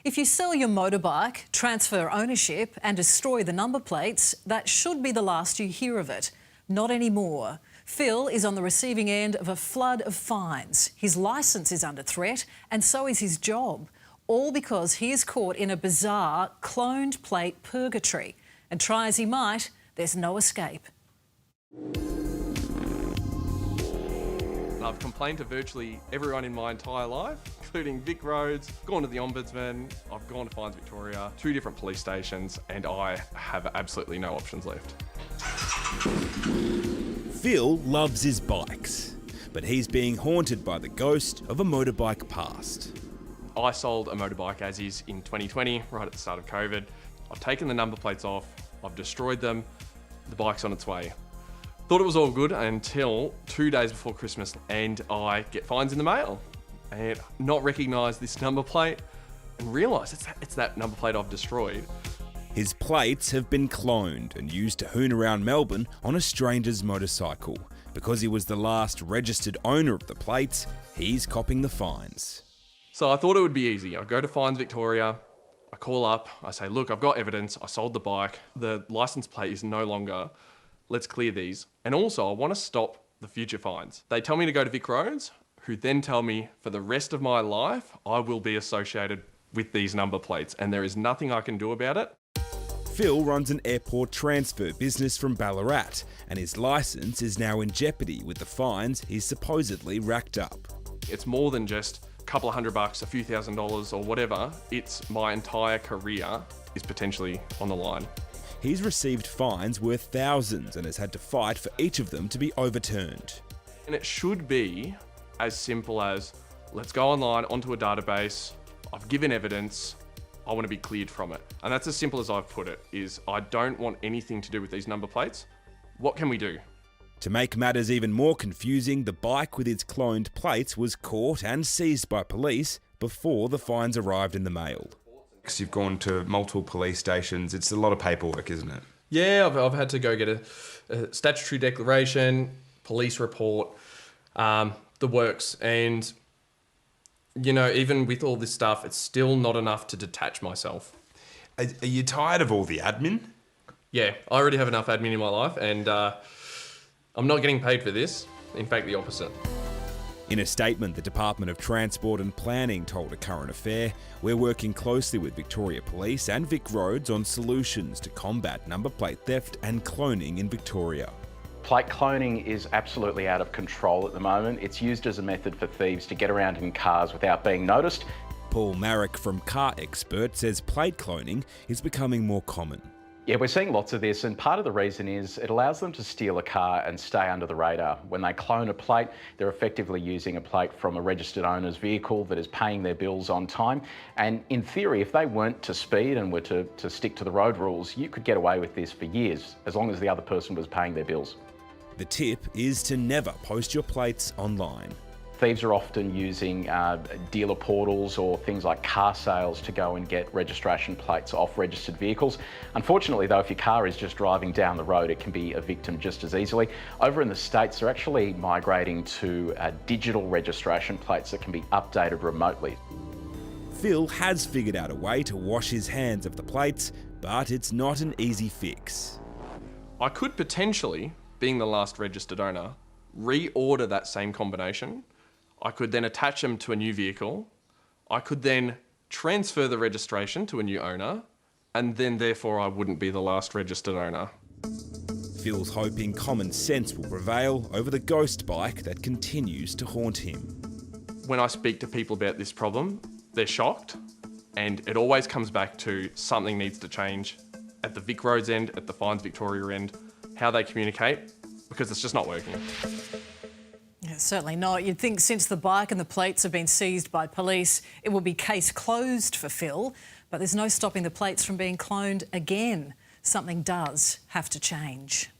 If you sell your motorbike, transfer ownership and destroy the number plates, that should be the last you hear of it. Not anymore. Phil is on the receiving end of a flood of fines. His licence is under threat and so is his job. All because he is caught in a bizarre cloned plate purgatory. And try as he might, there's no escape. I've complained to virtually everyone in my entire life, including Vic Roads, gone to the Ombudsman, I've gone to Fines Victoria, 2 different police stations, and I have absolutely no options left. Phil loves his bikes, but he's being haunted by the ghost of a motorbike past. I sold a motorbike as is in 2020, right at the start of COVID. I've taken the number plates off, I've destroyed them, the bike's on its way. Thought it was all good until 2 days before Christmas and I get fines in the mail and not recognise this number plate and realise it's that number plate I've destroyed. His plates have been cloned and used to hoon around Melbourne on a stranger's motorcycle. Because he was the last registered owner of the plates, he's copping the fines. So I thought it would be easy. I go to Fines Victoria, I call up, I say, look, I've got evidence, I sold the bike, the licence plate is no longer, let's clear these. And also I want to stop the future fines. They tell me to go to Vic Roads, who then tell me for the rest of my life, I will be associated with these number plates and there is nothing I can do about it. Phil runs an airport transfer business from Ballarat and his licence is now in jeopardy with the fines he's supposedly racked up. It's more than just a couple of $100, a few $1,000s or whatever. It's my entire career is potentially on the line. He's received fines worth thousands and has had to fight for each of them to be overturned. And it should be as simple as, let's go online onto a database, I've given evidence, I want to be cleared from it. And that's as simple as I've put it, is I don't want anything to do with these number plates. What can we do? To make matters even more confusing, the bike with its cloned plates was caught and seized by police before the fines arrived in the mail. You've gone to multiple police stations. It's a lot of paperwork, isn't it? Yeah, I've had to go get a statutory declaration, police report, the works. And, you know, even with all this stuff, it's still not enough to detach myself. Are you tired of all the admin? Yeah, I already have enough admin in my life and I'm not getting paid for this. In fact, the opposite. In a statement, the Department of Transport and Planning told ACurrentAffair, "We're working closely with Victoria Police and Vic Roads on solutions to combat number plate theft and cloning in Victoria." Plate cloning is absolutely out of control at the moment. It's used as a method for thieves to get around in cars without being noticed. Paul Marrick from Car Expert says plate cloning is becoming more common. Yeah, we're seeing lots of this, and part of the reason is it allows them to steal a car and stay under the radar. When they clone a plate, they're effectively using a plate from a registered owner's vehicle that is paying their bills on time. And in theory, if they weren't to speed and were to stick to the road rules, you could get away with this for years, as long as the other person was paying their bills. The tip is to never post your plates online. Thieves are often using dealer portals or things like car sales to go and get registration plates off registered vehicles. Unfortunately though, if your car is just driving down the road, it can be a victim just as easily. Over in the States, they're actually migrating to digital registration plates that can be updated remotely. Phil has figured out a way to wash his hands of the plates, but it's not an easy fix. I could potentially, being the last registered owner, reorder that same combination. I could then attach them to a new vehicle. I could then transfer the registration to a new owner, and then therefore I wouldn't be the last registered owner. Phil's hoping common sense will prevail over the ghost bike that continues to haunt him. When I speak to people about this problem, they're shocked, and it always comes back to something needs to change at the Vic Roads end, at the Fines Victoria end, how they communicate, because it's just not working. Yeah, certainly not. You'd think since the bike and the plates have been seized by police, it will be case closed for Phil, but there's no stopping the plates from being cloned again. Something does have to change.